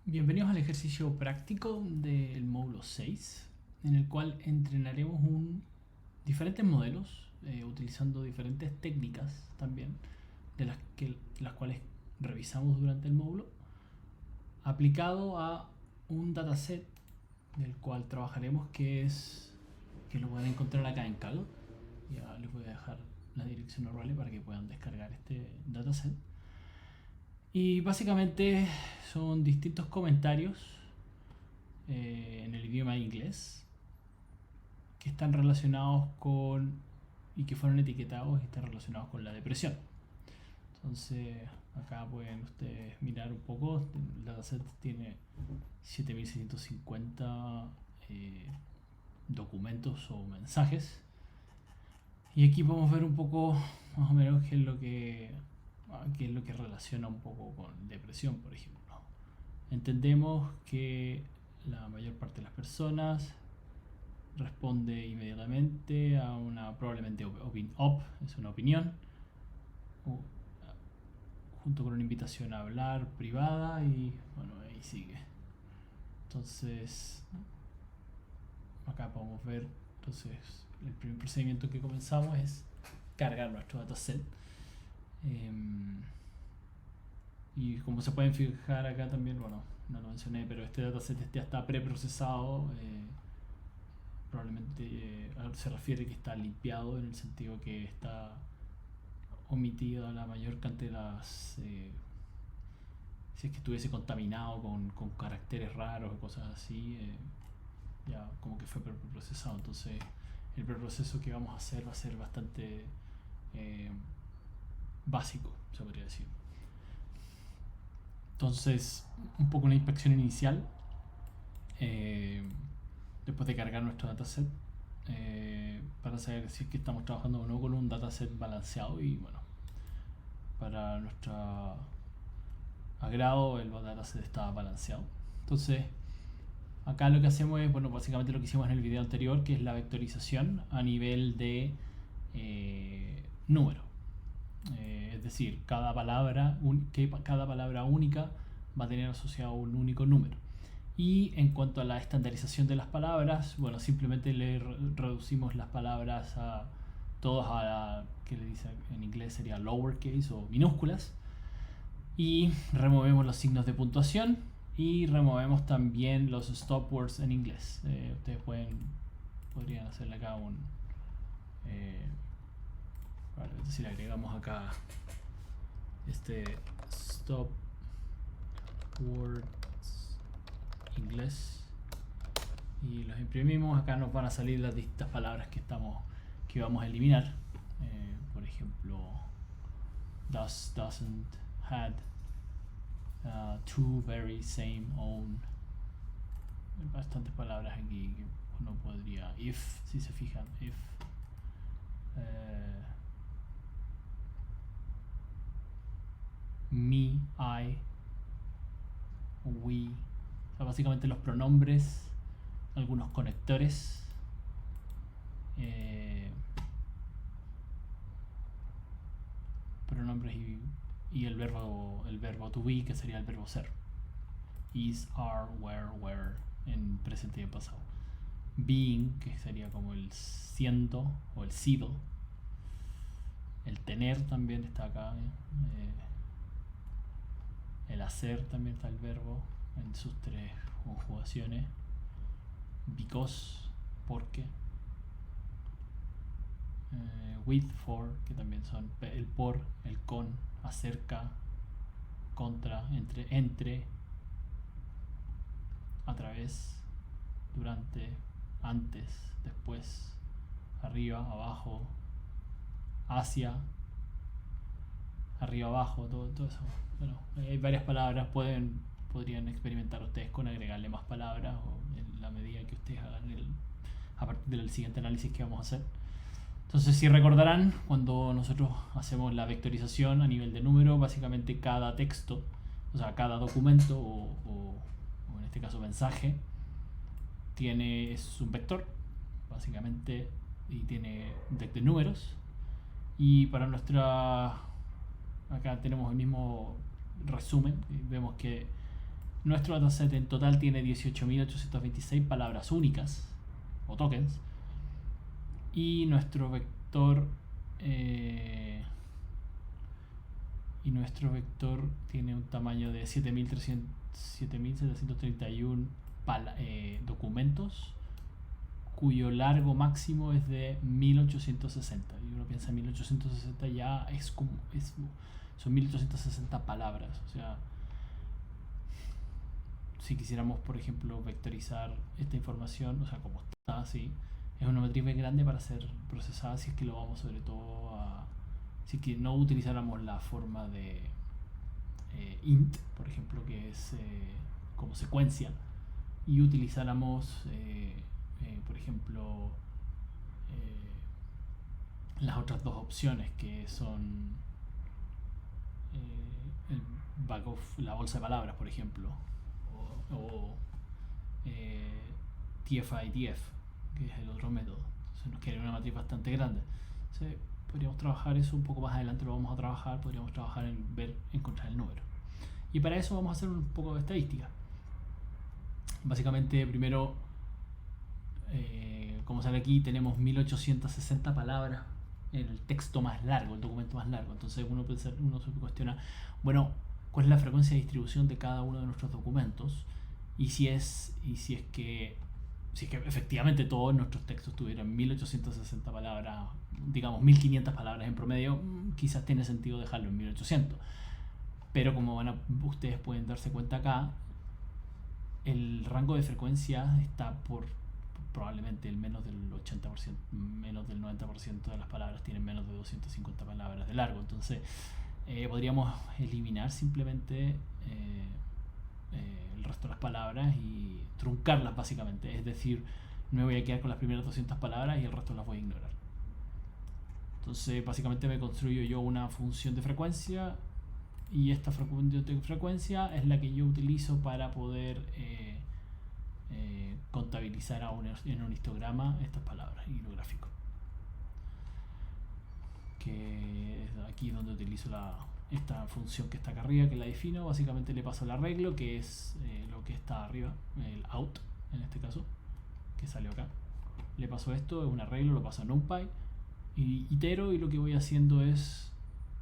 Bienvenidos al ejercicio práctico del módulo 6, en el cual entrenaremos diferentes modelos, utilizando diferentes técnicas también, las cuales revisamos durante el módulo, aplicado a un dataset del cual trabajaremos, que lo pueden encontrar acá en Kaggle. Ya les voy a dejar la dirección URL para que puedan descargar este dataset. Y básicamente son distintos comentarios en el idioma inglés que están relacionados y que fueron etiquetados y están relacionados con la depresión. Entonces acá pueden ustedes mirar un poco. El dataset tiene 7650 documentos o mensajes, y aquí podemos ver un poco más o menos qué es lo que relaciona un poco con depresión, por ejemplo. Entendemos que la mayor parte de las personas responde inmediatamente a una probablemente es una opinión, junto con una invitación a hablar privada, y bueno, ahí sigue. Entonces acá podemos ver, entonces el primer procedimiento que comenzamos es cargar nuestro dataset. Y como se pueden fijar acá también, bueno, no lo mencioné, pero este dataset ya está preprocesado. Probablemente se refiere que está limpiado, en el sentido que está omitida la mayor cantidad de las... si es que estuviese contaminado con caracteres raros o cosas así, ya como que fue preprocesado. Entonces el preproceso que vamos a hacer va a ser bastante básico, se podría decir. Entonces, un poco una inspección inicial, después de cargar nuestro dataset, para saber si es que estamos trabajando o no con un dataset balanceado. Y bueno, para nuestro agrado, el dataset está balanceado. Entonces acá lo que hacemos es, bueno, básicamente lo que hicimos en el video anterior, que es la vectorización a nivel de número. Es decir, cada palabra única va a tener asociado un único número. Y en cuanto a la estandarización de las palabras, bueno, simplemente le reducimos las palabras a todos que le dicen en inglés sería lowercase o minúsculas, y removemos los signos de puntuación, y removemos también los stop words en inglés. Ustedes podrían hacerle acá si le agregamos acá este stop words inglés y los imprimimos, acá nos van a salir las distintas palabras que vamos a eliminar. Por ejemplo, does, doesn't, had, two, very, same, own. Hay bastantes palabras aquí que uno podría, if, si se fijan, if, me, I, we. O sea, básicamente los pronombres, algunos conectores, pronombres y el verbo to be, que sería el verbo ser. Is, are, were en presente y en pasado. Being, que sería como el siendo o el sido. El tener también está acá. El hacer también está el verbo en sus tres conjugaciones. Because, porque. With, for, que también son el por, el con, acerca, contra, entre, a través, durante, antes, después, arriba, abajo, hacia, arriba, abajo, todo eso. Bueno, hay varias palabras. Podrían experimentar ustedes con agregarle más palabras, o en la medida que ustedes hagan a partir del siguiente análisis que vamos a hacer. Entonces, si recordarán, cuando nosotros hacemos la vectorización a nivel de número, básicamente cada texto, o sea, cada documento o en este caso mensaje, es un vector, básicamente, y tiene de números. Y para acá tenemos el mismo resumen. Vemos que Nuestro dataset en total tiene 18.826 palabras únicas o tokens. Y nuestro vector tiene un tamaño de 7.731 documentos, cuyo largo máximo es de 1860. Y uno piensa en 1860 ya son 1860 palabras. O sea, si quisiéramos, por ejemplo, vectorizar esta información, o sea, como está así, es una matriz bien grande para ser procesada si es que lo vamos sobre todo a... Si es que no utilizáramos la forma de int, por ejemplo, que es como secuencia, y utilizáramos, por ejemplo, las otras dos opciones que son la bolsa de palabras, por ejemplo, o TF-IDF, que es el otro método. Entonces nos queda una matriz bastante grande. Entonces, podríamos trabajar eso un poco más adelante, lo vamos a trabajar, podríamos trabajar en encontrar el número. Y para eso vamos a hacer un poco de estadística. Básicamente, primero, como sale aquí, tenemos 1860 palabras en el texto más largo, el documento más largo. Entonces uno se cuestiona, bueno, ¿cuál es la frecuencia de distribución de cada uno de nuestros documentos? Y si es que efectivamente todos nuestros textos tuvieran 1860 palabras, digamos 1500 palabras en promedio, quizás tiene sentido dejarlo en 1800. Pero como ustedes pueden darse cuenta acá, el rango de frecuencia está por probablemente el menos del 80%, menos del 90% de las palabras tienen menos de 250 palabras de largo. Entonces podríamos eliminar simplemente el resto de las palabras y truncarlas básicamente. Es decir, me voy a quedar con las primeras 200 palabras y el resto las voy a ignorar. Entonces básicamente me construyo yo una función de frecuencia, y esta función de frecuencia es la que yo utilizo para poder contabilizar en un histograma estas palabras y lo gráfico. Que es aquí donde utilizo esta función que está acá arriba, que la defino. Básicamente le paso el arreglo, que es lo que está arriba, el out en este caso, que salió acá. Le paso esto, es un arreglo, lo paso a NumPy y itero, y lo que voy haciendo es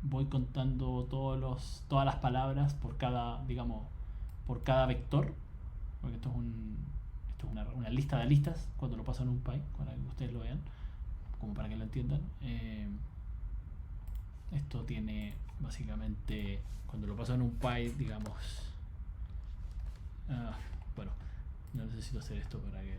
voy contando todas las palabras por cada vector, porque esto es una lista de listas cuando lo paso a NumPy, para que ustedes lo vean, como para que lo entiendan. Esto tiene básicamente, cuando lo paso a NumPy, digamos, bueno, no necesito hacer esto para que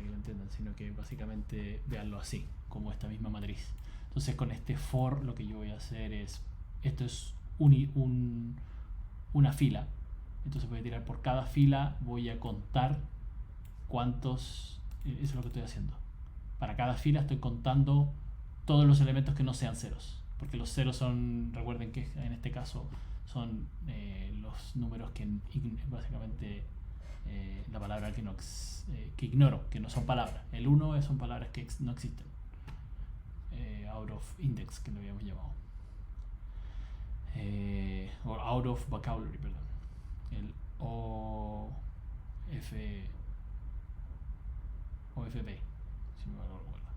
lo entiendan, sino que básicamente veanlo así, como esta misma matriz. Entonces con este for lo que yo voy a hacer es, esto es una fila, entonces voy a tirar por cada fila, voy a contar cuántos, eso es lo que estoy haciendo. Para cada fila estoy contando todos los elementos que no sean ceros, porque los ceros son, recuerden que en este caso son los números que básicamente la palabra que ignoro, que no son palabras. El 1 son palabras que no existen, out of index, que lo habíamos llamado, o out of vocabulary, perdón, el OFP, si me lo recuerdo.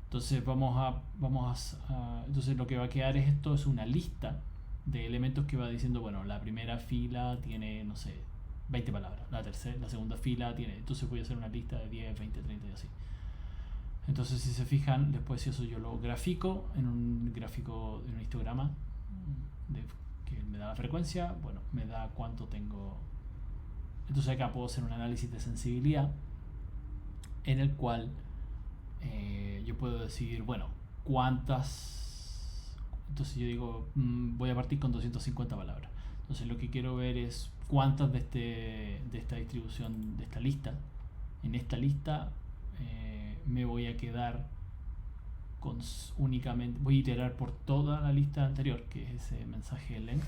Entonces entonces lo que va a quedar esto es una lista de elementos que va diciendo, bueno, la primera fila tiene, no sé, 20 palabras, la segunda fila tiene, entonces voy a hacer una lista de 10, 20, 30 y así. Entonces, si se fijan, después eso yo lo grafico en un histograma que me da la frecuencia, bueno, me da cuánto tengo. Entonces acá puedo hacer un análisis de sensibilidad en el cual yo puedo decidir, bueno, cuántas. Entonces yo digo, voy a partir con 250 palabras. Entonces lo que quiero ver es cuántas de esta distribución, de esta lista, en esta lista me voy a quedar con únicamente, voy a iterar por toda la lista anterior, que es ese mensaje length,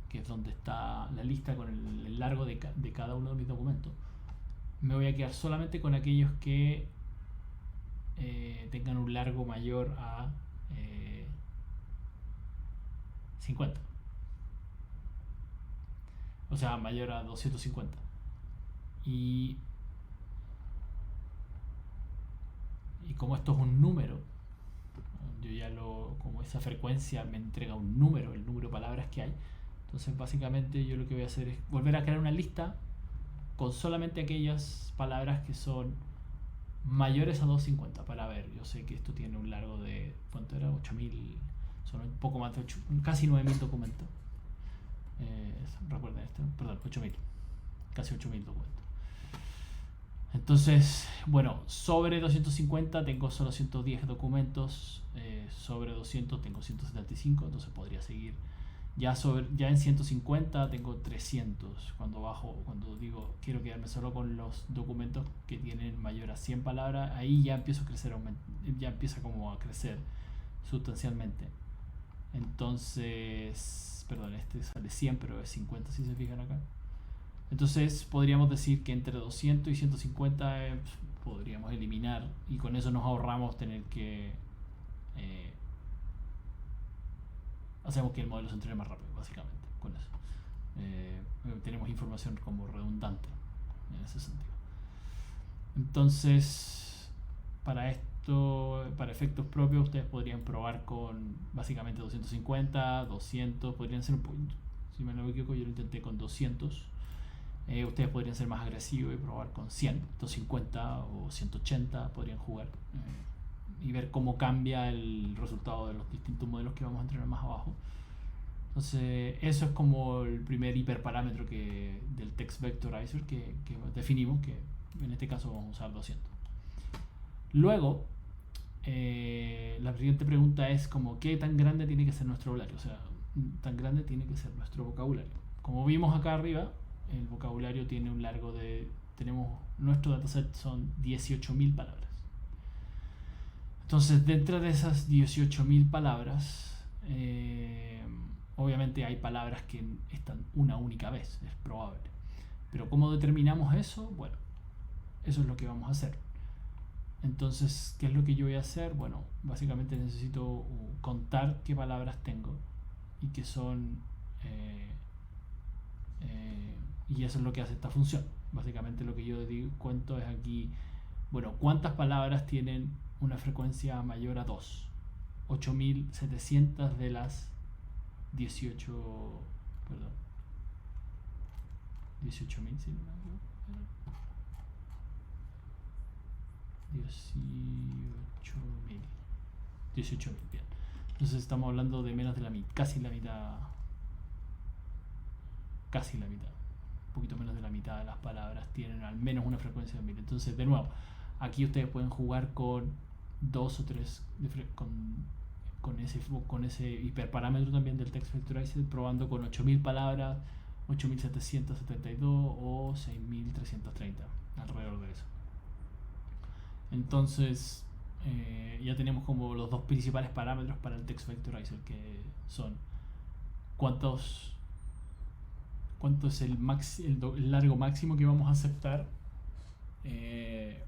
que es donde está la lista con el largo de cada uno de mis documentos. Me voy a quedar solamente con aquellos que tengan un largo mayor a 50. o sea, mayor a 250. Y, y como esto es un número, yo ya como esa frecuencia me entrega un número, el número de palabras que hay. Entonces básicamente yo lo que voy a hacer es volver a crear una lista con solamente aquellas palabras que son mayores a 250 para ver. Yo sé que esto tiene un largo de, ¿cuánto era? 8000, son un poco más de 8, casi 9000 documentos. Recuerden esto, perdón, 8000, casi 8000 documentos. Entonces, bueno, sobre 250 tengo solo 110 documentos, sobre 200 tengo 175, entonces podría seguir. Ya en 150 tengo 300. Cuando digo quiero quedarme solo con los documentos que tienen mayor a 100 palabras, ahí ya empiezo a crecer, ya empieza como a crecer sustancialmente. Entonces, perdón, este sale 100, pero es 50 si se fijan acá. Entonces podríamos decir que entre 200 y 150 podríamos eliminar, y con eso nos ahorramos tener que eh, hacemos que el modelo se entrene más rápido, básicamente, con eso. Tenemos información como redundante en ese sentido. Entonces, para esto, para efectos propios, ustedes podrían probar con básicamente 250, 200, podrían ser un poquito, si me lo equivoco, yo lo intenté con 200. Ustedes podrían ser más agresivos y probar con 100, 250 o 180, podrían jugar y ver cómo cambia el resultado de los distintos modelos que vamos a entrenar más abajo. Entonces, eso es como el primer hiperparámetro del Text Vectorizer que definimos, que en este caso vamos a usar 200. Luego, la siguiente pregunta es como, ¿qué tan grande tiene que ser nuestro vocabulario? O sea, tan grande tiene que ser nuestro vocabulario. Como vimos acá arriba, el vocabulario tiene un largo nuestro dataset son 18.000 palabras. Entonces, dentro de esas 18.000 palabras, obviamente hay palabras que están una única vez, es probable. Pero ¿cómo determinamos eso? Bueno, eso es lo que vamos a hacer. Entonces, ¿qué es lo que yo voy a hacer? Bueno, básicamente necesito contar qué palabras tengo y qué son... y eso es lo que hace esta función. Básicamente lo que yo cuento es aquí, bueno, ¿cuántas palabras tienen una frecuencia mayor a 2? 8700 de las 18, perdón, 18.000, si no me equivoco. 18.000. 18.000, bien. Entonces estamos hablando de menos de la mitad, casi la mitad, un poquito menos de la mitad de las palabras tienen al menos una frecuencia de 1000. Entonces, de nuevo, aquí ustedes pueden jugar con 2 o 3, con ese hiperparámetro también del Text Vectorizer, probando con 8000 palabras, 8772 o 6330, alrededor de eso. Entonces, ya tenemos como los dos principales parámetros para el Text Vectorizer, que son cuánto es el largo máximo que vamos a aceptar de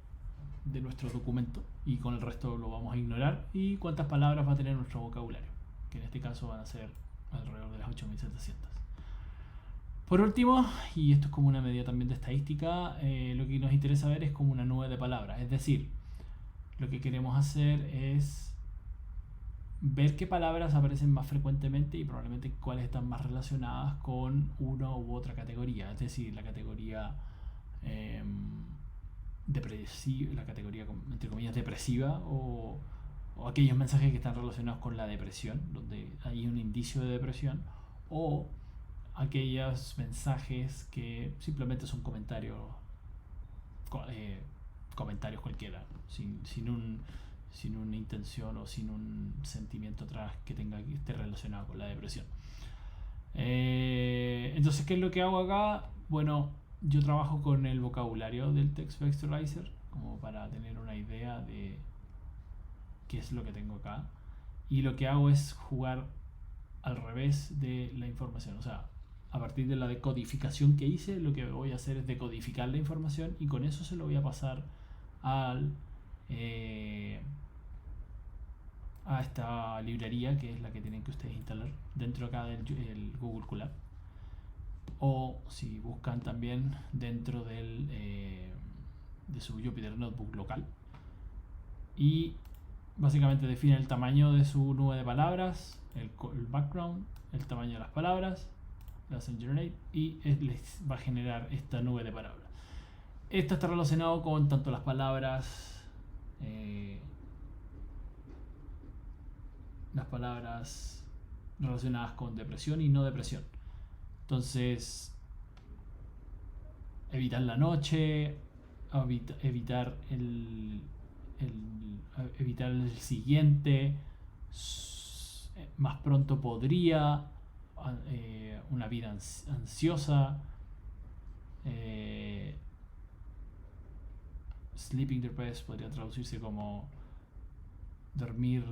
nuestro documento, y con el resto lo vamos a ignorar, y cuántas palabras va a tener nuestro vocabulario, que en este caso van a ser alrededor de las 8700. Por último, y esto es como una medida también de estadística, lo que nos interesa ver es como una nube de palabras, es decir, lo que queremos hacer es ver qué palabras aparecen más frecuentemente y probablemente cuáles están más relacionadas con una u otra categoría, es decir, la categoría depresiva, la categoría entre comillas depresiva, o aquellos mensajes que están relacionados con la depresión, donde hay un indicio de depresión, o aquellos mensajes que simplemente son comentarios cualquiera, sin una intención o sin un sentimiento atrás que esté relacionado con la depresión. Entonces, ¿qué es lo que hago acá? Bueno, yo trabajo con el vocabulario del Text Vectorizer como para tener una idea de qué es lo que tengo acá, y lo que hago es jugar al revés de la información. O sea, a partir de la decodificación que hice, lo que voy a hacer es decodificar la información, y con eso se lo voy a pasar a esta librería, que es la que tienen que ustedes instalar dentro acá del Google Colab. o si buscan también dentro de su Jupyter Notebook local. Y básicamente define el tamaño de su nube de palabras, el background, el tamaño de las palabras, le hacen generate y les va a generar esta nube de palabras. Esto está relacionado con tanto las palabras relacionadas con depresión y no depresión. Entonces, evitar la noche, evitar evitar el siguiente, más pronto podría, una vida ansiosa, sleeping depressed podría traducirse como dormir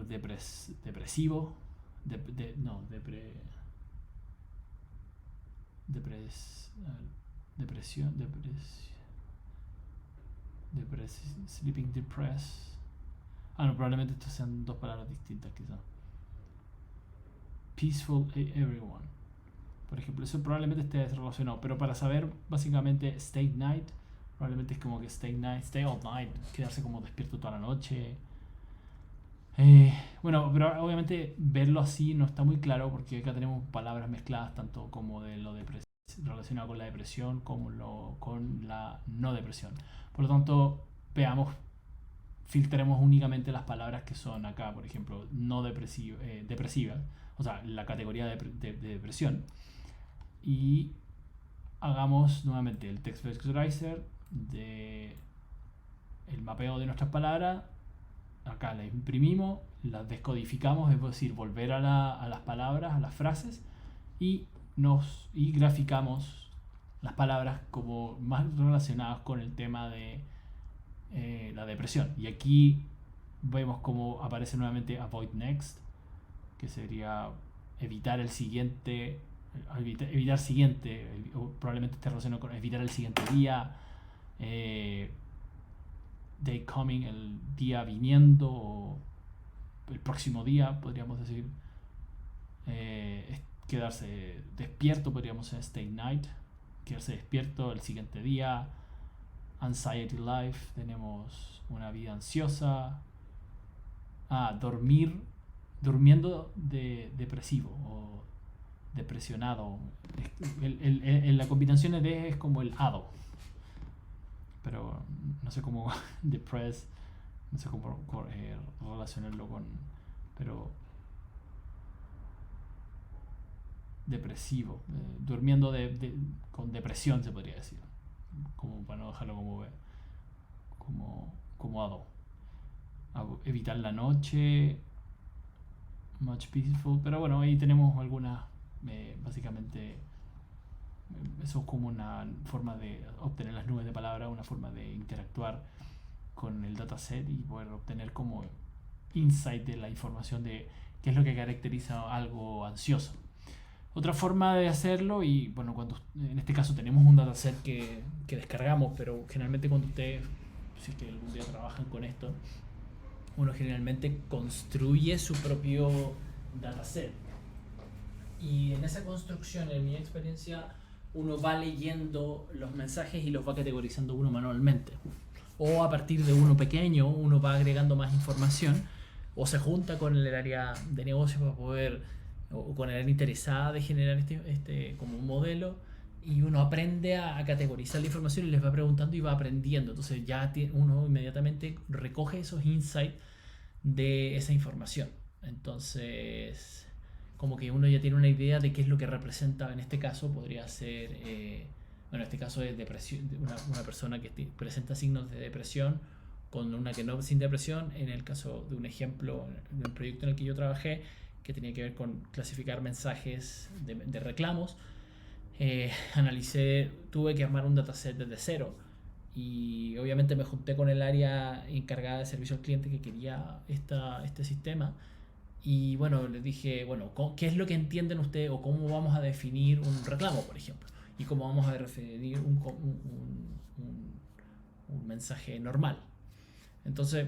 depresivo, depresión, sleeping depressed. No, probablemente estos sean dos palabras distintas quizás. Peaceful everyone, por ejemplo, eso probablemente esté relacionado, pero para saber básicamente stay night, probablemente es como que stay all night, quedarse como despierto toda la noche. Bueno, pero obviamente verlo así no está muy claro porque acá tenemos palabras mezcladas tanto como de lo relacionado con la depresión como con la no depresión. Por lo tanto, filtremos únicamente las palabras que son acá, por ejemplo, no depresivas, o sea, la categoría de depresión. Y hagamos nuevamente el text vectorizer de el mapeo de nuestras palabras. Acá las imprimimos, las descodificamos, es decir, volver a las palabras, a las frases, y graficamos las palabras como más relacionadas con el tema de la depresión. Y aquí vemos cómo aparece nuevamente avoid next, que sería evitar el siguiente, o probablemente esté relacionado con evitar el siguiente día, day coming, el día viniendo, o el próximo día, podríamos decir. Quedarse despierto, podríamos decir stay night, quedarse despierto el siguiente día. Anxiety life, tenemos una vida ansiosa. Durmiendo depresivo o depresionado. La combinación de es como el ado, pero no sé cómo depressed, no sé cómo relacionarlo con, pero depresivo, durmiendo con depresión se podría decir, como para no dejarlo como ado. Evitar la noche, much peaceful, pero bueno, ahí tenemos algunas, básicamente eso es como una forma de obtener las nubes de palabra, una forma de interactuar con el dataset y poder obtener como insight de la información de qué es lo que caracteriza algo ansioso. Otra forma de hacerlo, y bueno, cuando en este caso tenemos un dataset que descargamos, pero generalmente cuando ustedes, si es que algún día trabajan con esto, uno generalmente construye su propio dataset. Y en esa construcción, en mi experiencia, uno va leyendo los mensajes y los va categorizando uno manualmente. O a partir de uno pequeño, uno va agregando más información, o se junta con el área de negocio para poder, o con el área interesada de generar este como un modelo, y uno aprende a categorizar la información y les va preguntando y va aprendiendo. Entonces ya uno inmediatamente recoge esos insights de esa información. Entonces, como que uno ya tiene una idea de qué es lo que representa. En este caso podría ser, bueno, en este caso es depresión, una persona que presenta signos de depresión con una que no sin depresión. En el caso de un ejemplo, de un proyecto en el que yo trabajé, que tenía que ver con clasificar mensajes de reclamos, tuve que armar un dataset desde cero. Y obviamente me junté con el área encargada de servicio al cliente que quería este sistema. Y bueno, les dije, bueno, ¿qué es lo que entienden ustedes o cómo vamos a definir un reclamo, por ejemplo? Y cómo vamos a definir un mensaje normal. Entonces,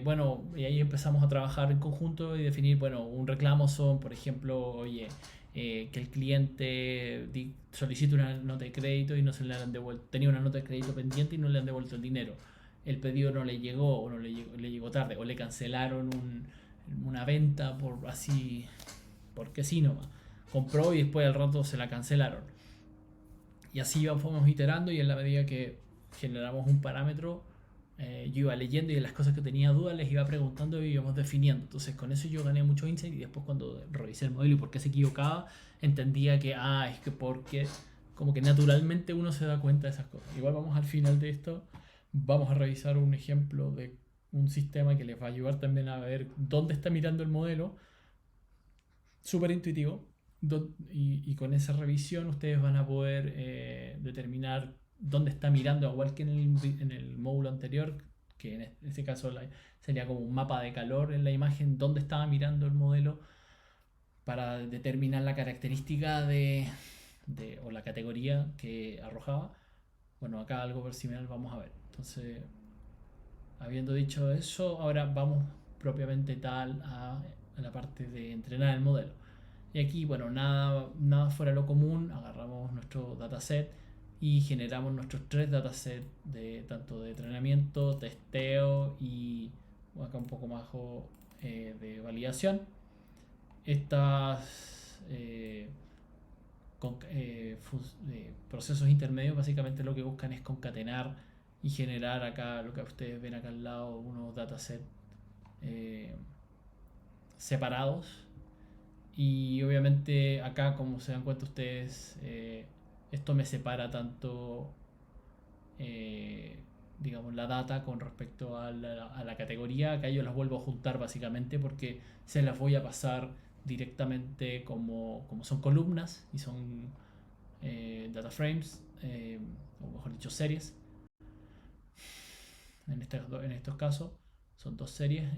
bueno, y ahí empezamos a trabajar en conjunto y definir, bueno, un reclamo son, por ejemplo, oye, que el cliente solicita una nota de crédito y no se le han devuelto, tenía una nota de crédito pendiente y no le han devuelto el dinero. El pedido no le llegó o no le llegó tarde o le cancelaron una venta por así, porque sí nomás. Compró y después al rato se la cancelaron. Y así fuimos iterando y en la medida que generamos un parámetro, yo iba leyendo y de las cosas que tenía dudas les iba preguntando y íbamos definiendo. Entonces con eso yo gané mucho insight y después cuando revisé el modelo y por qué se equivocaba, entendía que, es que porque como que naturalmente uno se da cuenta de esas cosas. Igual vamos al final de esto, vamos a revisar un ejemplo de un sistema que les va a ayudar también a ver dónde está mirando el modelo. Súper intuitivo. Y con esa revisión ustedes van a poder determinar dónde está mirando, igual que en el módulo anterior, que en este caso sería como un mapa de calor en la imagen, dónde estaba mirando el modelo para determinar la característica o la categoría que arrojaba. Bueno, acá algo por similar vamos a ver. Entonces, habiendo dicho eso, ahora vamos propiamente tal a la parte de entrenar el modelo. Y aquí, bueno, nada fuera de lo común, agarramos nuestro dataset y generamos nuestros 3 datasets tanto de entrenamiento, testeo y acá un poco más de validación. Estas procesos intermedios básicamente lo que buscan es concatenar y generar acá lo que ustedes ven acá al lado, unos datasets separados. Y obviamente acá, como se dan cuenta ustedes, esto me separa tanto, digamos, la data con respecto a la categoría. Acá yo las vuelvo a juntar básicamente porque se las voy a pasar directamente como son columnas y son data frames, o mejor dicho series. En estos casos son 2 series.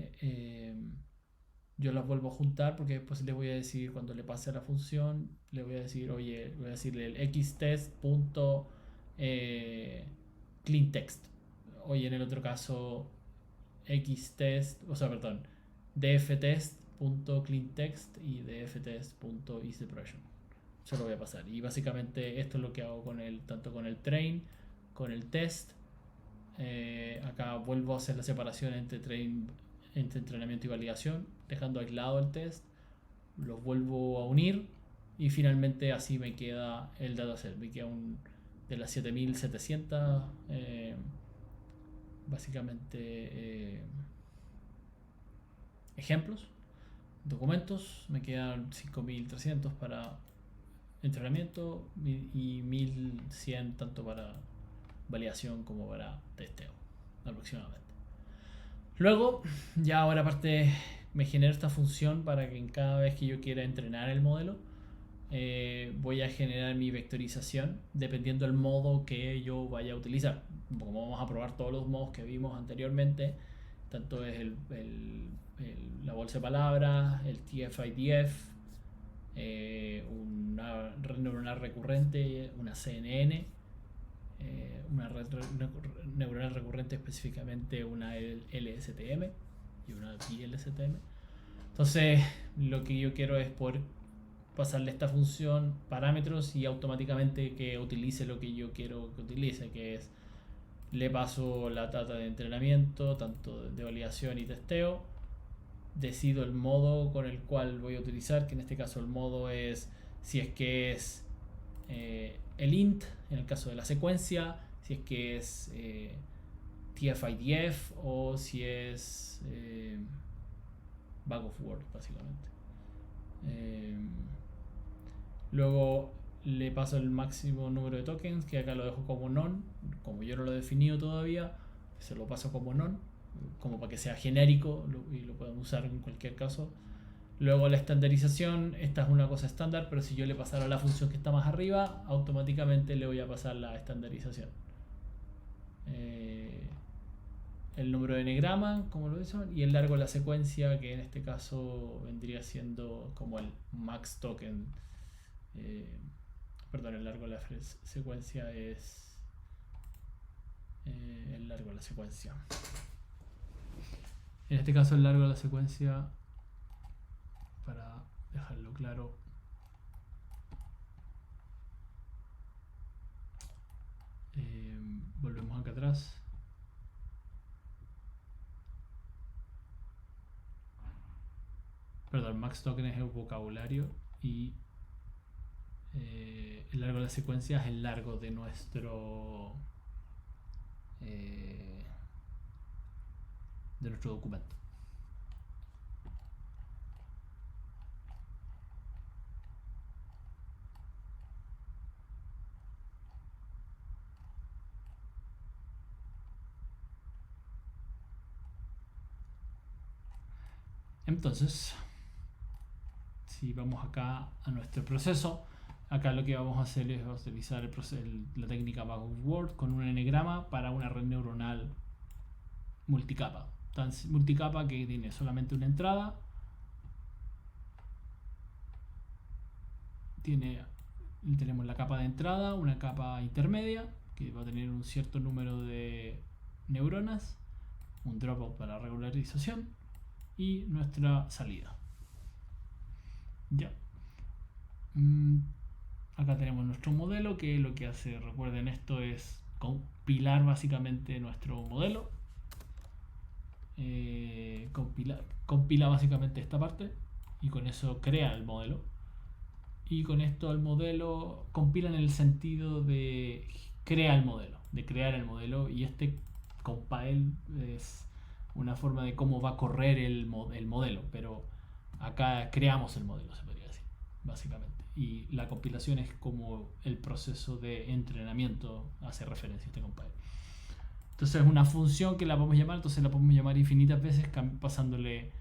Yo las vuelvo a juntar porque después les voy a decir, cuando le pase a la función, le voy a decir, oye, voy a decirle el xtest.cleanText. Oye, en el otro caso, xtest, o sea, perdón, dftest.cleanText y dftest.isDepression. Eso lo voy a pasar. Y básicamente esto es lo que hago tanto con el train, con el test. Acá vuelvo a hacer la separación entre entrenamiento y validación, dejando aislado el test, los vuelvo a unir y finalmente así me queda el dataset. Me queda de las 7700 básicamente ejemplos, documentos. Me quedan 5300 para entrenamiento y 1100 tanto para validación como para testeo aproximadamente. Luego, ya ahora aparte me genero esta función para que en cada vez que yo quiera entrenar el modelo, voy a generar mi vectorización dependiendo del modo que yo vaya a utilizar. Como vamos a probar todos los modos que vimos anteriormente, tanto es la bolsa de palabras, el TF-IDF, una red neuronal recurrente, una CNN, una red neuronal recurrente, específicamente una LSTM y una PLSTM. Entonces, lo que yo quiero es poder pasarle esta función parámetros y automáticamente que utilice lo que yo quiero que utilice, que es le paso la data de entrenamiento, tanto de validación y testeo, decido el modo con el cual voy a utilizar, que en este caso el modo es si es que es el int, en el caso de la secuencia, si es que es TF-IDF o si es bag of word básicamente. Luego le paso el máximo número de tokens, que acá lo dejo como none, como yo no lo he definido todavía, se lo paso como none, como para que sea genérico y lo puedan usar en cualquier caso. Luego la estandarización, esta es una cosa estándar, pero si yo le pasara la función que está más arriba, automáticamente le voy a pasar la estandarización. El número de enegrama, como lo hizo, y el largo de la secuencia, que en este caso vendría siendo como el max token. Perdón, el largo de la secuencia es el largo de la secuencia. En este caso el largo de la secuencia, para dejarlo claro, Perdón, max token es el vocabulario y el largo de la secuencia es el largo de nuestro documento. Entonces, si vamos acá a nuestro proceso, acá lo que vamos a hacer es utilizar la técnica backward con un n-grama para una red neuronal multicapa. Multicapa que tiene solamente una entrada, tenemos la capa de entrada, una capa intermedia que va a tener un cierto número de neuronas, un dropout para regularización y nuestra salida. Ya. Acá tenemos nuestro modelo, que lo que hace, recuerden, esto es compilar básicamente nuestro modelo. Compila básicamente esta parte y con eso crea el modelo. Y con esto el modelo compila en el sentido de crear el modelo, y este compile es una forma de cómo va a correr el modelo, pero acá creamos el modelo, se podría decir, básicamente. Y la compilación es como el proceso de entrenamiento hace referencia a este compile. Entonces es una función que la podemos llamar infinitas veces, pasándole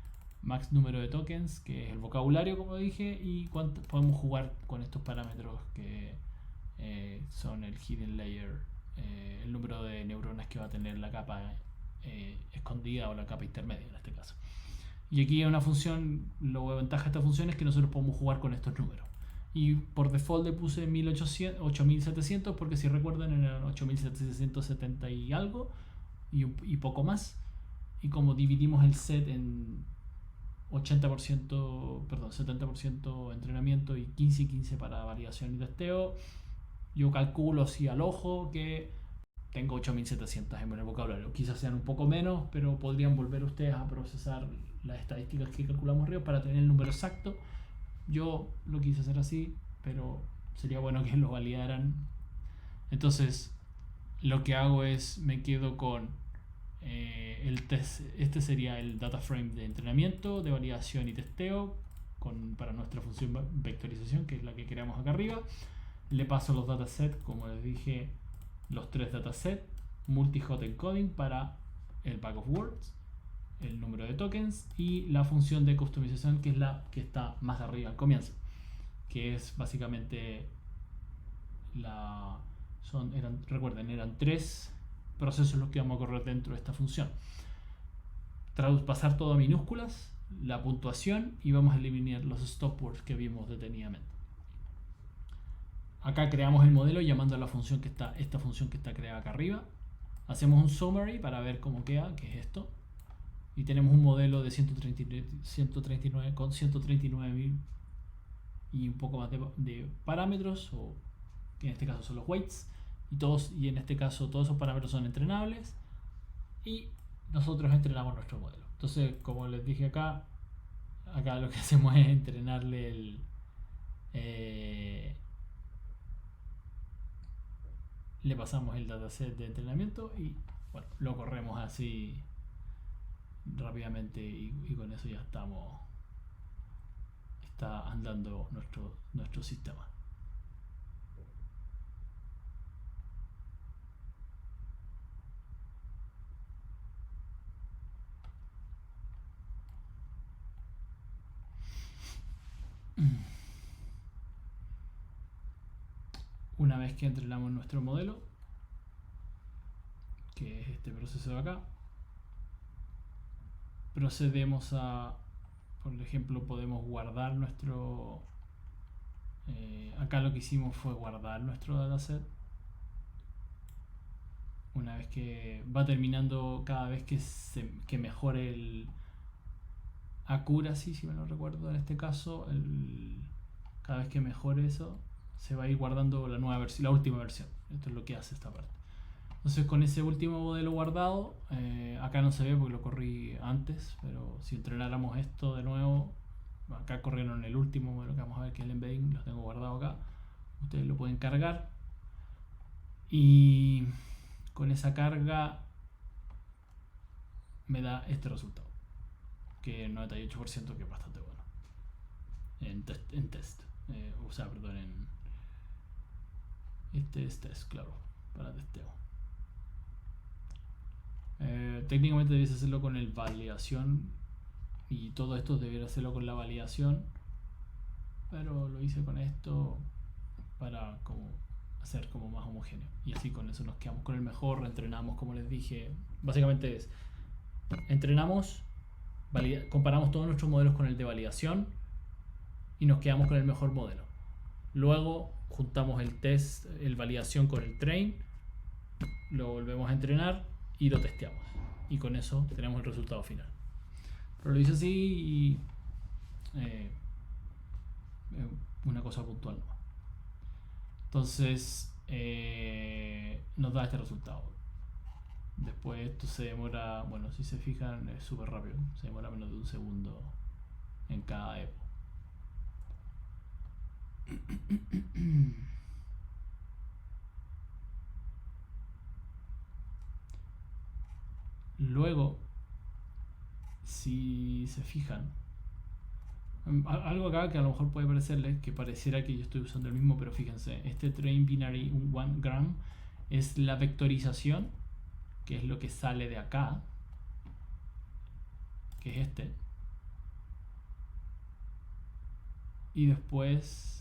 max número de tokens, que es el vocabulario, como dije, y podemos jugar con estos parámetros que son el hidden layer, el número de neuronas que va a tener la capa escondida o la capa intermedia en este caso. Y aquí hay una función, la ventaja de esta función es que nosotros podemos jugar con estos números. Y por default le puse 8700 porque si recuerdan eran 8770 y algo y poco más. Y como dividimos el set en 70% entrenamiento y 15 para validación y testeo, yo calculo así al ojo que tengo 8700 en el vocabulario. Quizás sean un poco menos, pero podrían volver ustedes a procesar las estadísticas que calculamos arriba para tener el número exacto. Yo lo quise hacer así, pero sería bueno que lo validaran. Entonces, lo que hago es me quedo con el test. Este sería el data frame de entrenamiento, de validación y testeo para nuestra función vectorización, que es la que creamos acá arriba. Le paso los datasets, como les dije, los 3 datasets, multi-hot encoding para el bag of words, el número de tokens y la función de customización, que es la que está más arriba al comienzo, que es básicamente recuerden, eran 3 procesos los que vamos a correr dentro de esta función. Pasar todo a minúsculas, la puntuación, y vamos a eliminar los stopwords que vimos detenidamente. Acá creamos el modelo llamando a esta función que está creada acá arriba. Hacemos un summary para ver cómo queda, que es esto. Y tenemos un modelo de 139 con 139.000 y un poco más de parámetros, o que en este caso son los weights, y en este caso todos esos parámetros son entrenables y nosotros entrenamos nuestro modelo. Entonces, como les dije acá lo que hacemos es entrenarle le pasamos el dataset de entrenamiento y bueno, lo corremos así rápidamente y con eso ya está andando nuestro sistema. Una vez que entrenamos nuestro modelo, que es este proceso de acá, procedemos por ejemplo, podemos guardar acá lo que hicimos fue guardar nuestro dataset. Una vez que va terminando, cada vez que mejore el accuracy, si me lo recuerdo en este caso, cada vez que mejore eso, se va a ir guardando la última versión. Esto es lo que hace esta parte. Entonces, con ese último modelo guardado, acá no se ve porque lo corrí antes, pero si entrenáramos esto de nuevo, acá corrieron el último modelo que vamos a ver, que es el embedding, lo tengo guardado acá. Ustedes lo pueden cargar y con esa carga me da este resultado, que es 98%, que es bastante bueno en test. O sea, perdón, este es test, claro, para testeo. Técnicamente debes hacerlo con el validación, y todo esto debería hacerlo con la validación, pero lo hice con esto para como hacer como más homogéneo, y así con eso nos quedamos con el mejor. Entrenamos, como les dije, básicamente es entrenamos, comparamos todos nuestros modelos con el de validación y nos quedamos con el mejor modelo. Luego juntamos el test, el validación con el train, lo volvemos a entrenar y lo testeamos, y con eso tenemos el resultado final. Pero lo hice así y una cosa puntual, ¿no? Entonces nos da este resultado. Después esto se demora, bueno, si se fijan es súper rápido, se demora menos de un segundo en cada epo. Luego, si se fijan, algo acá que a lo mejor puede parecerles que pareciera que yo estoy usando el mismo, pero fíjense, este train binary 1 gram es la vectorización, que es lo que sale de acá, que es este, y después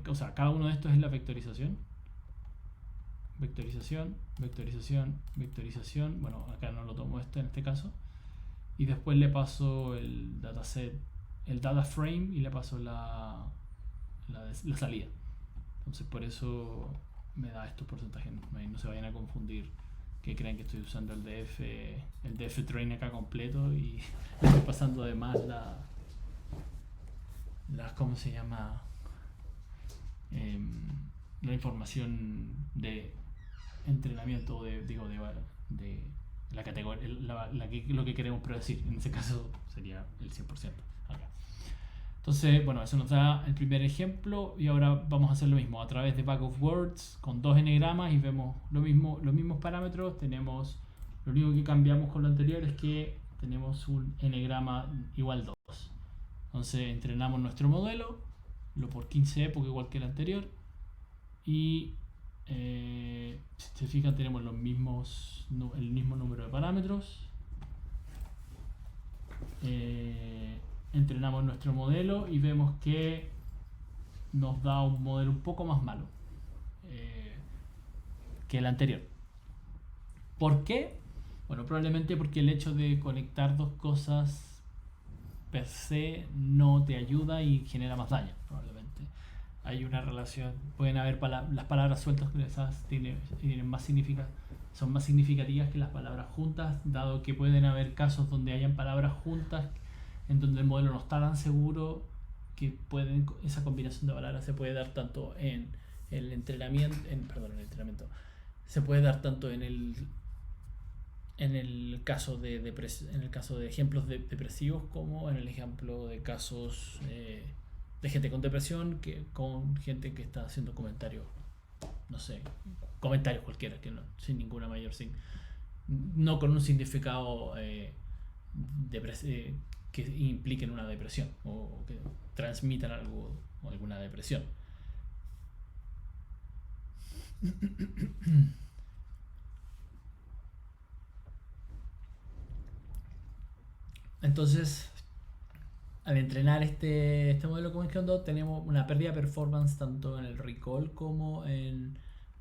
o sea, cada uno de estos es la vectorización, vectorización, vectorización, vectorización. Bueno, acá no lo tomo en este caso, y después le paso el dataset, el data frame, y le paso la salida. Entonces por eso me da estos porcentajes. No se vayan a confundir, que crean que estoy usando el DF train acá completo y estoy pasando además ¿cómo se llama? La información de entrenamiento de la categoría, lo que queremos predecir. En ese caso sería el 100% acá. Entonces, bueno, eso nos da el primer ejemplo, y ahora vamos a hacer lo mismo a través de Bag of Words con 2 enegramas, y vemos los mismos parámetros. Tenemos, lo único que cambiamos con lo anterior es que tenemos un enegrama igual 2. Entonces entrenamos nuestro modelo, lo por 15 épocas igual que el anterior, y si se fijan tenemos el mismo número de parámetros. Entrenamos nuestro modelo y vemos que nos da un modelo un poco más malo que el anterior. ¿Por qué? Bueno, probablemente porque el hecho de conectar dos cosas per se no te ayuda y genera más daño. Probablemente hay una relación, pueden haber las palabras sueltas, esas tienen más son más significativas que las palabras juntas, dado que pueden haber casos donde hayan palabras juntas en donde el modelo no está tan seguro, que esa combinación de palabras se puede dar tanto en el entrenamiento, se puede dar tanto en el caso de ejemplos depresivos, como en el ejemplo de casos de gente con depresión, que con gente que está haciendo comentarios, no sé, comentarios cualquiera, que no, sin ninguna mayor no con un significado que impliquen una depresión, o que transmitan algo o alguna depresión. Entonces, al entrenar este modelo con Scrum tenemos una pérdida de performance tanto en el recall como en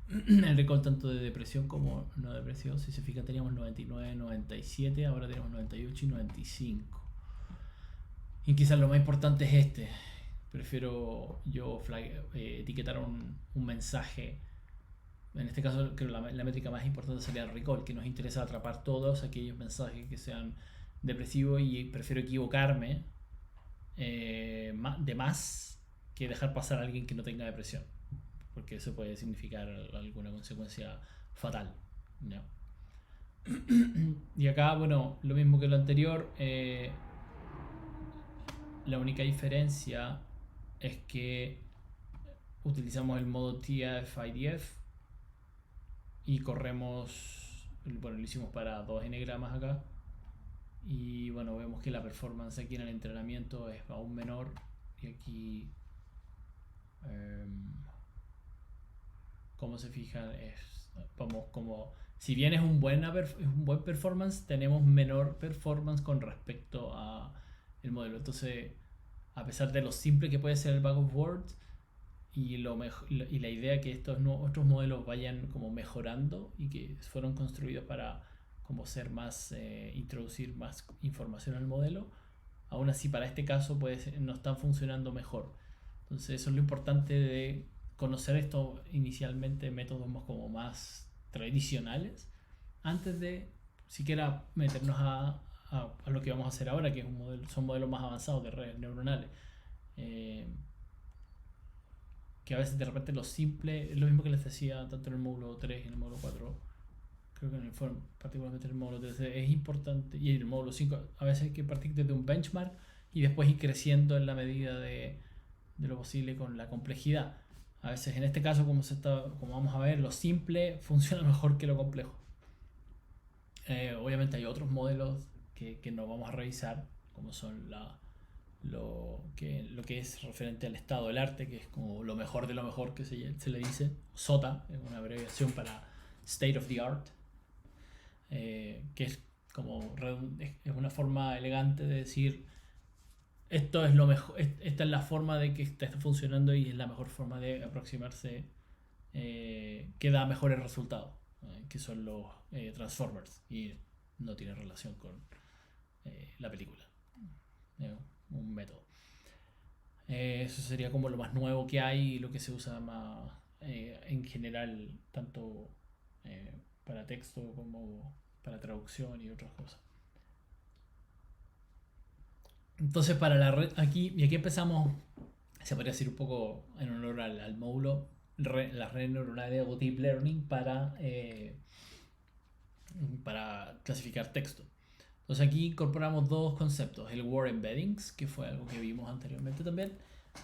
el recall, tanto de depresión como no depresión. Si se fijan, teníamos 99, 97, ahora tenemos 98 y 95. Y quizás lo más importante es este. Prefiero yo etiquetar un mensaje. En este caso, creo que la métrica más importante sería el recall, que nos interesa atrapar todos aquellos mensajes que sean depresivos, y prefiero equivocarme de más que dejar pasar a alguien que no tenga depresión, porque eso puede significar alguna consecuencia fatal, ¿no? Y acá, bueno, lo mismo que lo anterior, La única diferencia es que utilizamos el modo TF-IDF y corremos, bueno, lo hicimos para 2 n-gramas acá, y bueno, vemos que la performance aquí en el entrenamiento es aún menor, y aquí como se fijan vamos como, si bien es un buen performance, tenemos menor performance con respecto a el modelo. Entonces, a pesar de lo simple que puede ser el back of words, y la idea que estos otros modelos vayan como mejorando y que fueron construidos para como ser más, introducir más información al modelo, aún así para este caso no están funcionando mejor. Entonces eso es lo importante de conocer esto inicialmente, métodos más tradicionales, antes de siquiera meternos a lo que vamos a hacer ahora, que es son modelos más avanzados de redes neuronales. Que a veces de repente lo simple es lo mismo que les decía tanto en el módulo 3 y en el módulo 4. Creo que en el forum, particularmente en el módulo 3 es importante, y en el módulo 5 a veces hay que partir desde un benchmark y después ir creciendo en la medida de lo posible con la complejidad. A veces en este caso, como vamos a ver, lo simple funciona mejor que lo complejo. Obviamente hay otros modelos que no vamos a revisar, como son lo que es referente al estado del arte, que es como lo mejor de lo mejor que se le dice. SOTA es una abreviación para State of the Art, que es como es una forma elegante de decir esto es lo mejor, esta es la forma de que está funcionando y es la mejor forma de aproximarse, que da mejores resultados, que son los Transformers, y no tiene relación con la película, un método. Eso sería como lo más nuevo que hay y lo que se usa más en general, tanto para texto como para traducción y otras cosas. Entonces para la red aquí, y aquí empezamos, se podría decir un poco en honor al módulo, las redes neuronales o deep learning para clasificar texto. Entonces aquí incorporamos dos conceptos, el word embeddings, que fue algo que vimos anteriormente también,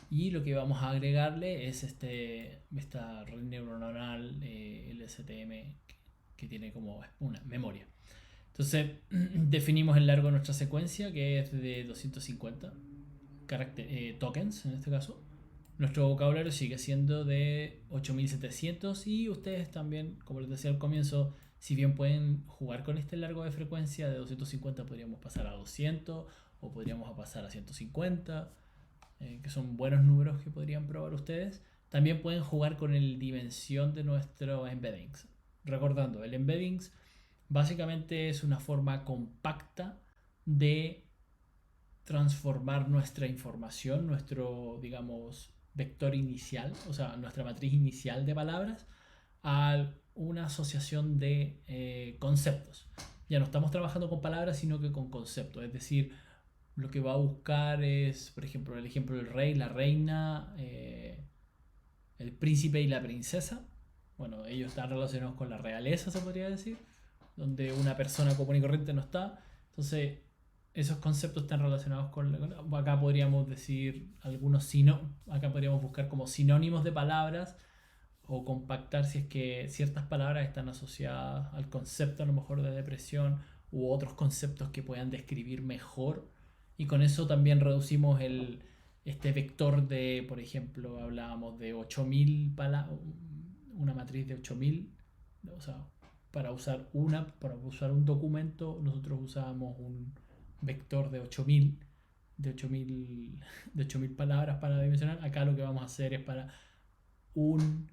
y lo que vamos a agregarle es esta red neuronal LSTM que tiene como una memoria. Entonces definimos el largo de nuestra secuencia, que es de 250 tokens en este caso. Nuestro vocabulario sigue siendo de 8700, y ustedes también, como les decía al comienzo, si bien pueden jugar con este largo de frecuencia de 250, podríamos pasar a 200 o podríamos pasar a 150, que son buenos números que podrían probar ustedes. También pueden jugar con el dimensión de nuestro embeddings. Recordando, el embeddings básicamente es una forma compacta de transformar nuestra información, nuestro, digamos, vector inicial, o sea, nuestra matriz inicial de palabras, a una asociación de conceptos. Ya no estamos trabajando con palabras, sino que con conceptos. Es decir, lo que va a buscar es, por ejemplo, el ejemplo del rey, la reina, el príncipe y la princesa. Bueno, ellos están relacionados con la realeza, se podría decir, donde una persona común y corriente no está. Entonces, esos conceptos están relacionados acá podríamos decir acá podríamos buscar como sinónimos de palabras, o compactar si es que ciertas palabras están asociadas al concepto a lo mejor de depresión, u otros conceptos que puedan describir mejor, y con eso también reducimos este vector de, por ejemplo, hablábamos de 8000 palabras, una matriz de 8000, o sea, para usar un documento nosotros usábamos un vector de 8000 palabras para dimensionar. Acá lo que vamos a hacer es para un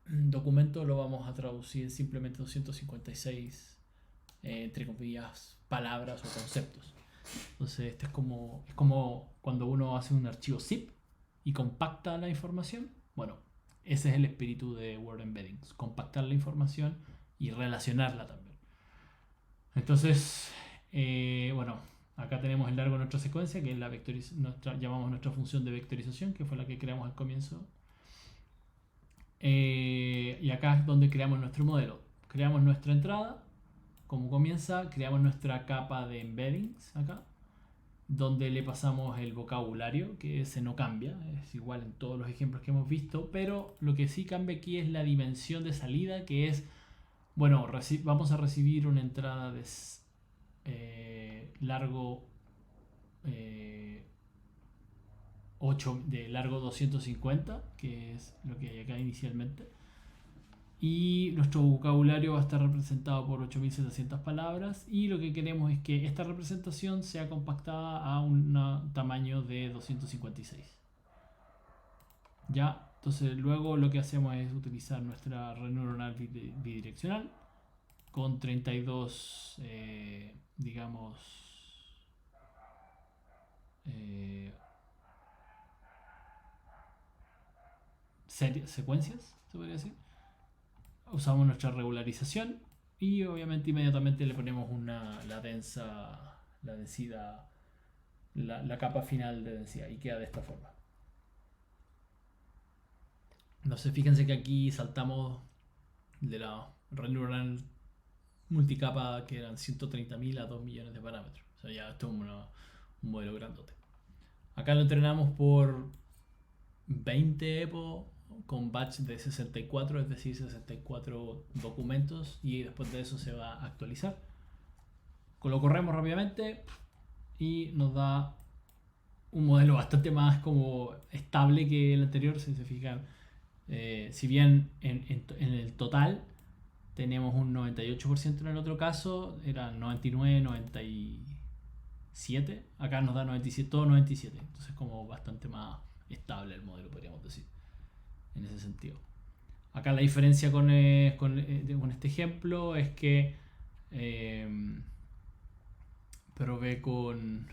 documento lo vamos a traducir simplemente 256 entre comillas palabras o conceptos. Entonces este es como cuando uno hace un archivo zip y compacta la información. Bueno, ese es el espíritu de Word Embeddings, compactar la información y relacionarla también. Entonces, bueno, acá tenemos el largo de nuestra secuencia, que es llamamos nuestra función de vectorización, que fue la que creamos al comienzo. Y acá es donde creamos nuestro modelo. Creamos nuestra entrada, como comienza, creamos nuestra capa de embeddings acá. donde le pasamos el vocabulario, que ese no cambia, es igual en todos los ejemplos que hemos visto, pero lo que sí cambia aquí es la dimensión de salida, que es, bueno, vamos a recibir una entrada de largo 8, de largo 250, que es lo que hay acá inicialmente. Y nuestro vocabulario va a estar representado por 8700 palabras. Y lo que queremos es que esta representación sea compactada a un tamaño de 256. Ya, entonces luego lo que hacemos es utilizar nuestra red neuronal bidireccional con 32, digamos, secuencias, se podría decir. Usamos nuestra regularización y obviamente inmediatamente le ponemos la densidad, la capa final de densidad, y queda de esta forma. Entonces fíjense que aquí saltamos de la red neuronal multicapa, que eran 130.000 a 2 millones de parámetros. O sea, ya esto es un modelo grandote. Acá lo entrenamos por 20 EPO con batch de 64, es decir, 64 documentos, y después de eso se va a actualizar. Lo corremos rápidamente y nos da un modelo bastante más como estable que el anterior. Si se fijan, si bien en el total tenemos un 98%, en el otro caso era 99, 97, acá nos da 97, todo 97, entonces como bastante más estable el modelo, podríamos decir, en ese sentido. Acá la diferencia con este ejemplo es que probé con,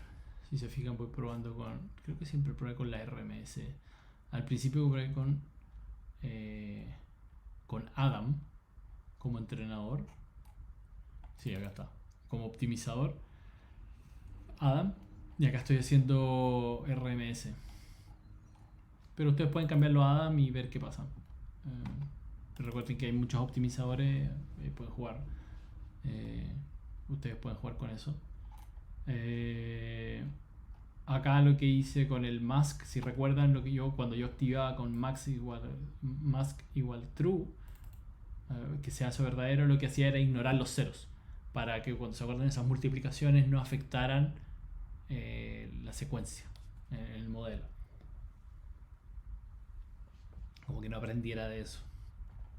si se fijan, voy probando creo que siempre probé con la RMS. Al principio probé con Adam como entrenador. Sí, acá está. Como optimizador, Adam. Y acá estoy haciendo RMS. Pero ustedes pueden cambiarlo a Adam y ver qué pasa. Recuerden que hay muchos optimizadores. Pueden jugar. Ustedes pueden jugar con eso. Acá lo que hice con el mask, si recuerdan lo que cuando yo activaba con mask igual true, que se hace verdadero, lo que hacía era ignorar los ceros, para que cuando se acuerden esas multiplicaciones no afectaran la secuencia, el modelo, como que no aprendiera de eso.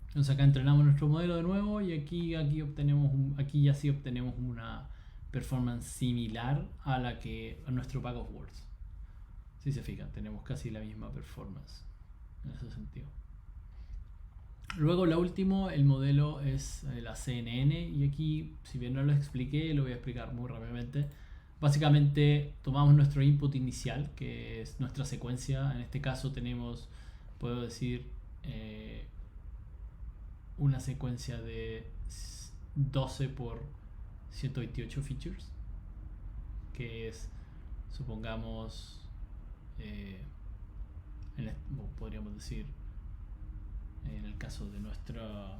Entonces acá entrenamos nuestro modelo de nuevo y aquí ya sí obtenemos una performance similar a nuestro Bag of Words. Si se fijan, tenemos casi la misma performance en ese sentido. Luego, la último, el modelo es la CNN, y aquí, si bien no lo expliqué, lo voy a explicar muy rápidamente. Básicamente tomamos nuestro input inicial, que es nuestra secuencia. En este caso tenemos, puedo decir, una secuencia de 12 por 128 features, que es, supongamos, podríamos decir, en el caso de nuestro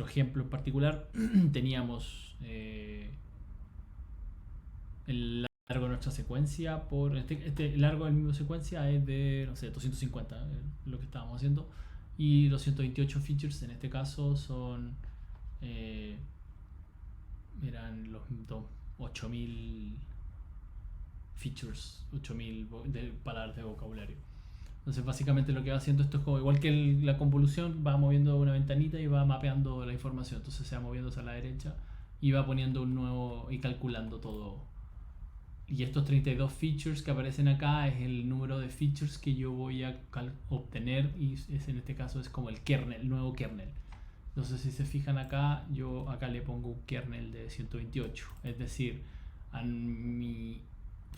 ejemplo en particular, teníamos el largo de nuestra secuencia por este largo de la misma secuencia es de, no sé, 250, lo que estábamos haciendo, y los 128 features en este caso son eran los 8000 features, 8000 palabras de vocabulario. Entonces básicamente lo que va haciendo esto es como igual que la convolución, va moviendo una ventanita y va mapeando la información. Entonces se va moviendo hacia la derecha y va poniendo un nuevo y calculando todo. Y estos 32 features que aparecen acá es el número de features que yo voy a obtener, y en este caso es como el kernel, el nuevo kernel. Entonces si se fijan acá, yo acá le pongo un kernel de 128. Es decir, a mi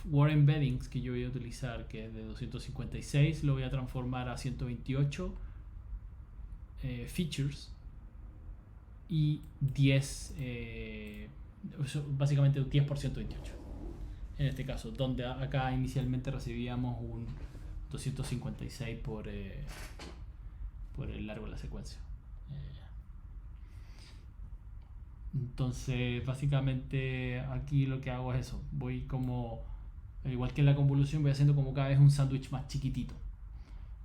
word embeddings que yo voy a utilizar, que es de 256, lo voy a transformar a 128 features y 10, básicamente un 10 por 128 en este caso, donde acá inicialmente recibíamos un 256 por el largo de la secuencia. Entonces, básicamente aquí lo que hago es eso. Voy como, igual que en la convolución, voy haciendo como cada vez un sándwich más chiquitito.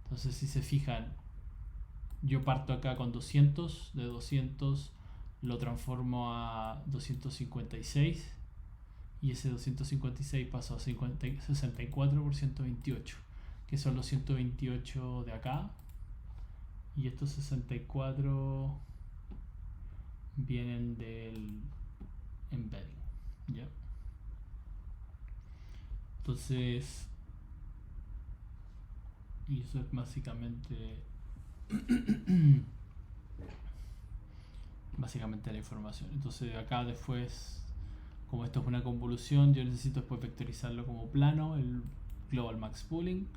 Entonces, si se fijan, yo parto acá con 200, de 200 lo transformo a 256 y ese 256 pasó a 64 por 128, que son los 128 de acá, y estos 64 vienen del embedding, ¿ya? Entonces, y eso es básicamente la información. Entonces acá después, como esto es una convolución, yo necesito después vectorizarlo como plano, el global max pooling.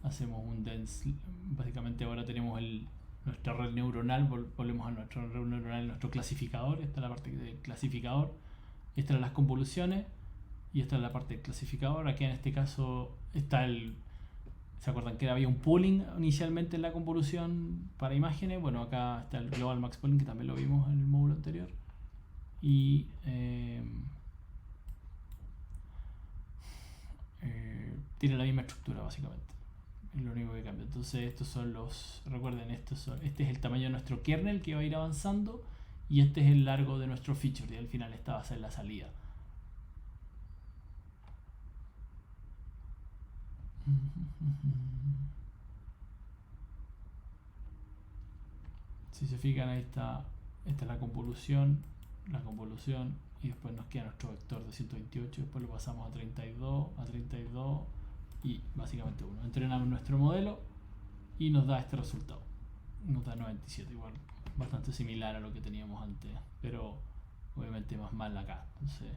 Hacemos un dense, básicamente ahora tenemos nuestra red neuronal, volvemos a nuestra red neuronal, nuestro clasificador. Esta es la parte del clasificador, estas son las convoluciones y esta es la parte del clasificador. Aquí en este caso está ¿se acuerdan que había un pooling inicialmente en la convolución para imágenes? Bueno, acá está el global max pooling, que también lo vimos en el módulo anterior. Y tiene la misma estructura básicamente. Es lo único que cambia. Entonces estos son recuerden, este es el tamaño de nuestro kernel que va a ir avanzando y este es el largo de nuestro feature, y al final esta va a ser la salida. Si se fijan, ahí está, esta es la convolución, y después nos queda nuestro vector de 128, después lo pasamos a 32, y básicamente entrenamos nuestro modelo y nos da este resultado. Nos da 97, igual bastante similar a lo que teníamos antes, pero obviamente más mal acá. Entonces,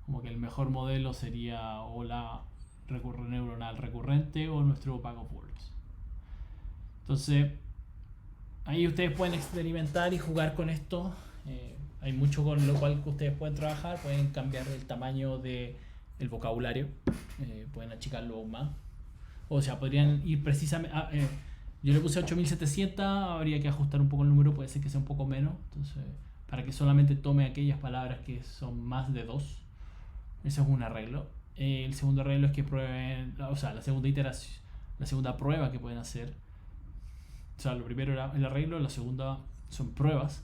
como que el mejor modelo sería o la neuronal recurrente o nuestro opaco pools. Entonces, ahí ustedes pueden experimentar y jugar con esto. Hay mucho con lo cual que ustedes pueden trabajar. Pueden cambiar el tamaño del vocabulario, pueden achicarlo aún más. O sea, podrían ir precisamente... yo le puse 8700, habría que ajustar un poco el número, puede ser que sea un poco menos. Entonces, para que solamente tome aquellas palabras que son más de 2. Ese es un arreglo. El segundo arreglo es que prueben, o sea, la segunda iteración, la segunda prueba que pueden hacer. O sea, lo primero era el arreglo, la segunda son pruebas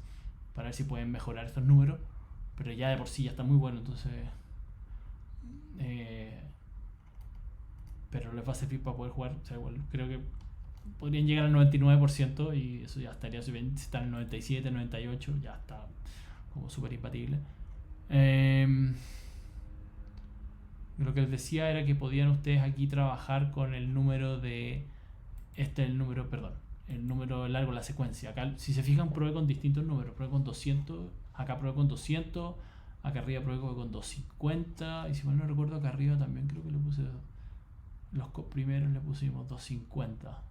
para ver si pueden mejorar estos números, pero ya de por sí ya está muy bueno, entonces pero les va a servir para poder jugar. O sea, igual creo que podrían llegar al 99% y eso ya estaría bien. Si están en el 97, 98, ya está como súper impatible. Lo que les decía era que podían ustedes aquí trabajar con el número de... el número largo de la secuencia. Acá, si se fijan, probé con distintos números. Probé con 200, acá probé con 200, acá arriba probé con 250, y si mal no recuerdo, acá arriba también creo que le puse... Los primeros le pusimos 250.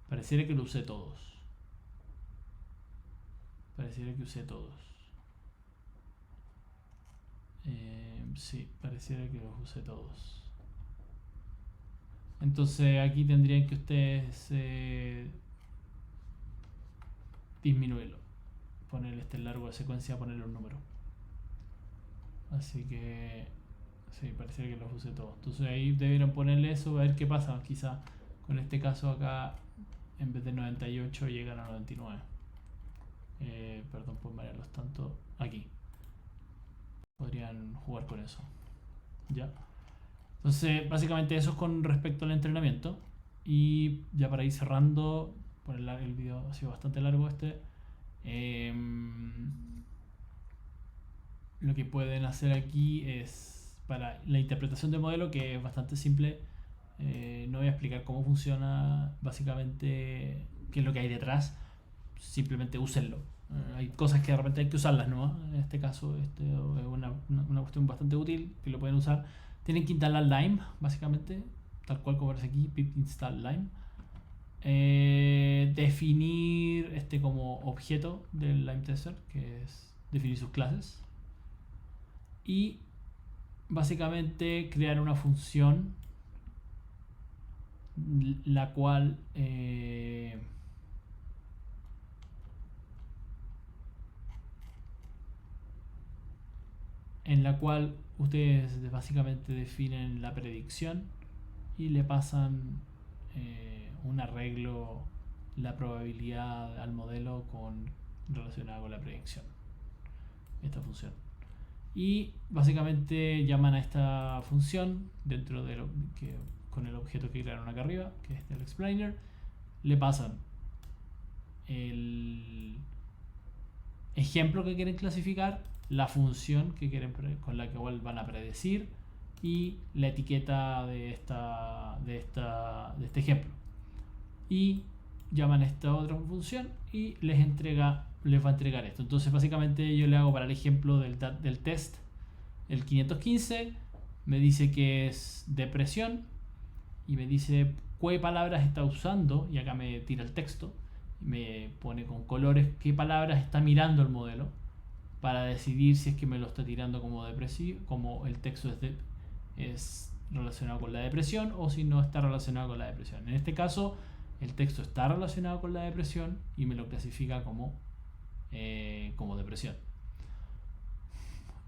Pareciera que lo usé todos. Sí, pareciera que los usé todos. Entonces aquí tendrían que ustedes disminuirlo. Ponerle este largo de secuencia, ponerle un número. Así que sí, pareciera que los usé todos. Entonces ahí debieron ponerle eso, a ver qué pasa. Quizá con este caso acá, en vez de 98 llegan a 99. Perdón por marearlos tanto. Aquí podrían jugar con eso. ¿Ya? Entonces, básicamente eso es con respecto al entrenamiento. Y ya para ir cerrando, por el video ha sido bastante largo este. Lo que pueden hacer aquí es para la interpretación del modelo, que es bastante simple. No voy a explicar cómo funciona, básicamente qué es lo que hay detrás. Simplemente úsenlo. Hay cosas que de repente hay que usarlas, ¿no? En este caso, es una cuestión bastante útil que lo pueden usar. Tienen que instalar Lime, básicamente, tal cual como aparece aquí, pip install Lime. Definir como objeto del Lime Tester, que es definir sus clases. y básicamente crear una función la cual en la cual ustedes básicamente definen la predicción y le pasan un arreglo, la probabilidad al modelo relacionada con la predicción, esta función. Y básicamente llaman a esta función dentro de con el objeto que crearon acá arriba, que es el explainer, le pasan el ejemplo que quieren clasificar, la función que quieren con la que van a predecir y la etiqueta de este ejemplo. Y llaman a esta otra función y les va a entregar esto. Entonces básicamente yo le hago para el ejemplo del test el 515, me dice que es depresión y me dice qué palabras está usando, y acá me tira el texto, me pone con colores qué palabras está mirando el modelo para decidir si es que me lo está tirando como depresivo, como el texto es relacionado con la depresión, o si no está relacionado con la depresión. En este caso el texto está relacionado con la depresión y me lo clasifica como depresión.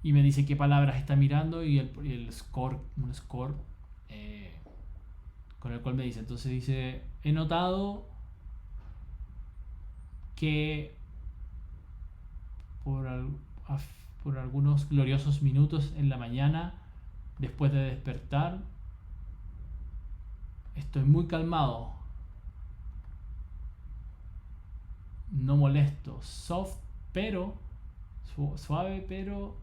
Y me dice qué palabras está mirando y el score, un score con el cual me dice. Entonces dice, he notado que por algunos gloriosos minutos en la mañana, después de despertar, estoy muy calmado, no molesto, suave, pero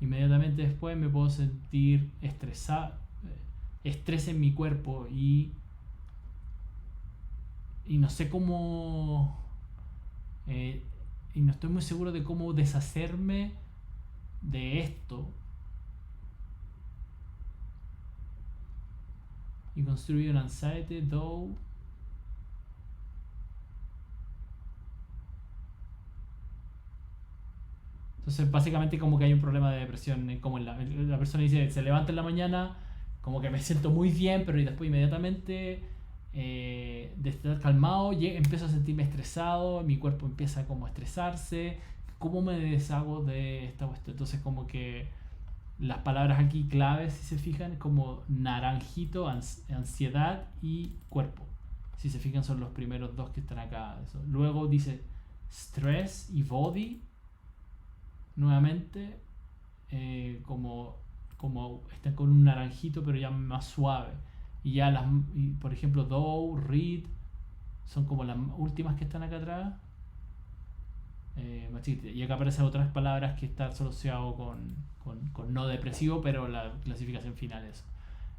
inmediatamente después me puedo sentir estresado, estrés en mi cuerpo y no sé cómo y no estoy muy seguro de cómo deshacerme de esto y construir un anxiety though. Entonces básicamente como que hay un problema de depresión, como la persona dice, se levanta en la mañana, como que me siento muy bien, pero después inmediatamente de estar calmado empiezo a sentirme estresado, mi cuerpo empieza como a estresarse, ¿cómo me deshago de esta cuestión? Entonces como que las palabras aquí claves, si se fijan, como naranjito, ansiedad y cuerpo. Si se fijan son los primeros dos que están acá. Luego dice stress y body. Nuevamente, como están con un naranjito, pero ya más suave. Y ya por ejemplo, though, read, son como las últimas que están acá atrás. Y acá aparecen otras palabras que están asociadas con no depresivo, pero la clasificación final es.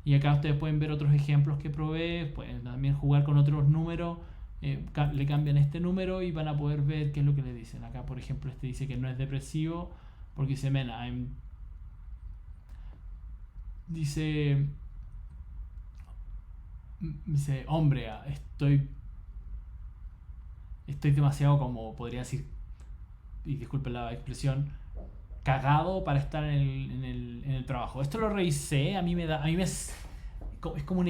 Y acá ustedes pueden ver otros ejemplos que probé, pueden también jugar con otros números. Le cambian este número y van a poder ver qué es lo que le dicen. Acá por ejemplo este dice que no es depresivo porque dice dice hombre, estoy demasiado, como podría decir, y disculpen la expresión, cagado para estar en el trabajo. Esto lo revisé, a mí es como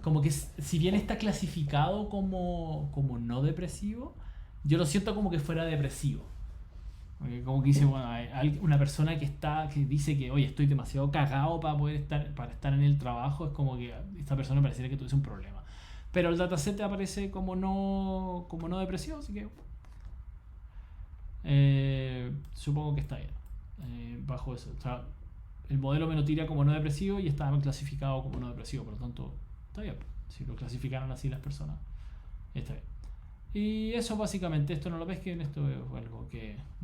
como que si bien está clasificado como no depresivo, yo lo siento como que fuera depresivo. Como que dice, bueno, hay una persona que dice que, oye, estoy demasiado cagado para estar en el trabajo, es como que esta persona pareciera que tuviese un problema. Pero el dataset aparece como no depresivo, así que supongo que está bien. Bajo eso. O sea, el modelo me lo tira como no depresivo y está clasificado como no depresivo, por lo tanto, está bien. Si lo clasificaron así las personas, está bien. Y eso básicamente, esto no lo pesquen, esto fue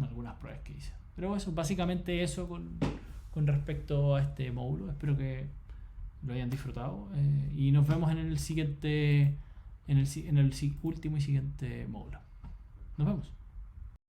algunas pruebas que hice. Pero eso, básicamente eso con respecto a este módulo. Espero que lo hayan disfrutado. Y nos vemos en el siguiente, en el último y siguiente módulo. Nos vemos.